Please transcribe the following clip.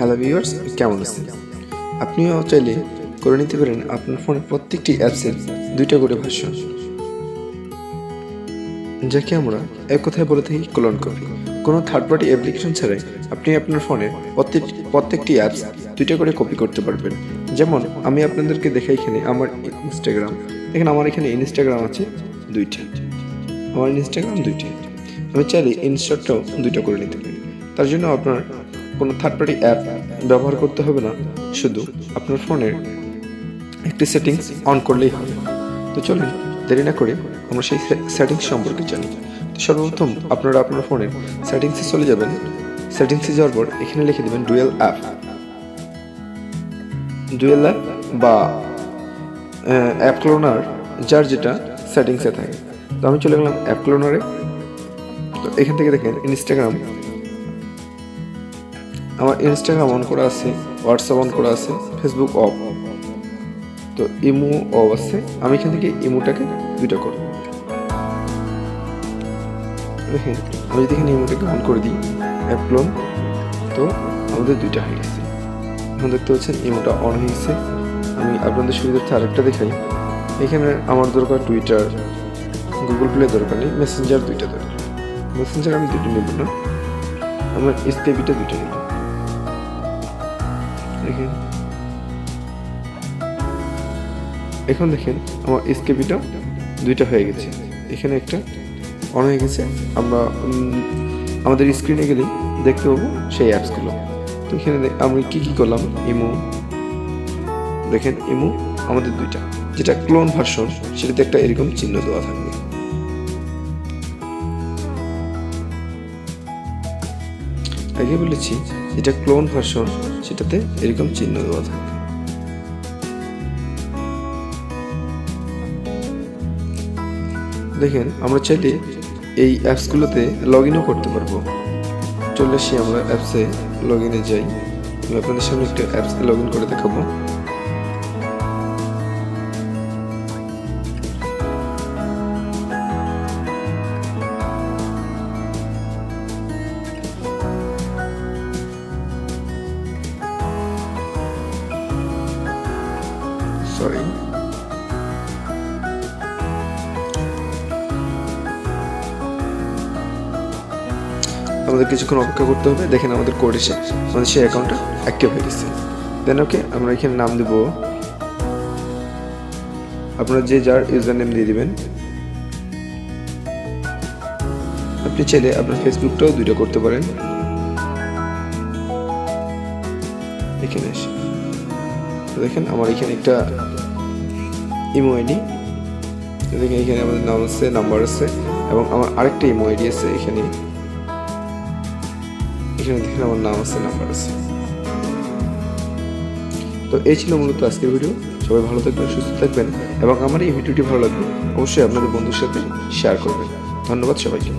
Hello viewers, কেমন আছেন? আপনিও চাইলে করে নিতে পারেন আপনার ফোনের প্রত্যেকটি অ্যাপসের 2টা করে ভার্সন, যাকে আমরা এক কথায় বলে থাকি ক্লোন কপি। কোনো থার্ড পার্টি অ্যাপ্লিকেশন ছাড়াই আপনি আপনার ফোনের প্রত্যেকটি অ্যাপস 2টা করে কপি করতে পারবেন। যেমন আমি আপনাদেরকে দেখাই এখানে আমার ইনস্টাগ্রাম। এখানে আমার এখানে ইনস্টাগ্রাম আছে 2টি, আমার ইনস্টাগ্রাম 2টি। আমি চাইলে ইনস্টাটাও 2টা করে নিতে পারি। তার জন্য আপনার কোনো থার্ড পার্টি অ্যাপ ব্যবহার করতে হবে না, শুধু আপনার ফোনের একটি সেটিংস অন করলেই হবে। তো চলুন দেরি না করে আমরা সেই সেটিংস সম্পর্কে জানি। তো সর্বপ্রথম আপনারা আপনার ফোনের সেটিংসে চলে যাবেন। সেটিংসে যাওয়ার পর এখানে লিখে দেবেন ডুয়েল অ্যাপ বা অ্যাপ ক্লোনার, যার যেটা সেটিংসে থাকে। তো আমি চলে গেলাম অ্যাপ ক্লোনারে। তো এখান থেকে দেখেন ইনস্টাগ্রাম, আমার ইনস্টাগ্রাম অন করা আছে, হোয়াটসঅ্যাপ অন করা আছে, ফেসবুক অফ, তো ইমো অফ আছে। আমি এখান থেকে ইমোটাকে 2টা করব। দেখেন আমি যদি এখানে ইমোটাকে অন করে দিই অ্যাপ ক্লোন, তো আমাদের 2টা হয়ে গেছে। এখন দেখতে পাচ্ছেন ইমোটা অন হয়ে গেছে। আমি আপনাদের সুবিধার্থে আরেকটা দেখাই। এখানে আমার দরকার টুইটার, গুগল প্লে দরকার নেই, মেসেঞ্জার 2টা দরকার। মেসেঞ্জার আমি 2টা নেব না, আমার স্কেপিটা 2টা নেব। দেখেন এখন দেখেন আমার স্কেপিটা 2টা হয়ে গেছে। এখানে একটা অন হয়ে গেছে। আমরা আমাদের স্ক্রিনে গেলেই দেখতে পাবো সেই অ্যাপসগুলো। তো এখানে আমি কি করলাম, ইমো, দেখেন ইমো আমাদের 2টা, যেটা ক্লোন ভার্সন সেটাতে একটা এরকম চিহ্ন দেওয়া থাকবে। আগে বলেছি যেটা ক্লোন ভার্সন সেটাতে এরকম চিহ্ন দেওয়া থাকবে। দেখেন আমরা চাইলে এই অ্যাপসগুলোতে লগ ইনও করতে পারবো। চলে আসি আমরা অ্যাপসে লগ ইনে যাই। আমি আপনাদের সামনে একটা অ্যাপসে লগ ইন করে দেখাবো। সরি, আমাদের কিছুক্ষণ অপেক্ষা করতে হবে। দেখেন আমাদের কোড এসে আমাদের সেই অ্যাকাউন্টটা অ্যাক্টিভ হয়ে গেছে। দেন ওকে, আমরা এখানে নাম দেব, আপনারা যে যার ইউজার নেম দিয়ে দিবেন। আপনি চাইলে আপনার ফেসবুকটাও 2টা করতে পারেন। এখানে এসে দেখেন আমার এখানে একটা ইমো আইডি, দেখেন এখানে আমাদের নাম আছে, নাম্বার আছে, এবং আমার আরেকটা ইমো আইডি আছে এখানে। এখানে দেখেন আমার নাম আছে, নাম্বার আছে। তো এই ছিল মূলত আজকের ভিডিও। সবাই ভালো থাকবেন, সুস্থ থাকবেন, এবং আমার এই ভিডিওটি ভালো লাগবে অবশ্যই আপনাদের বন্ধুর সাথে শেয়ার করবেন। ধন্যবাদ সবাইকে।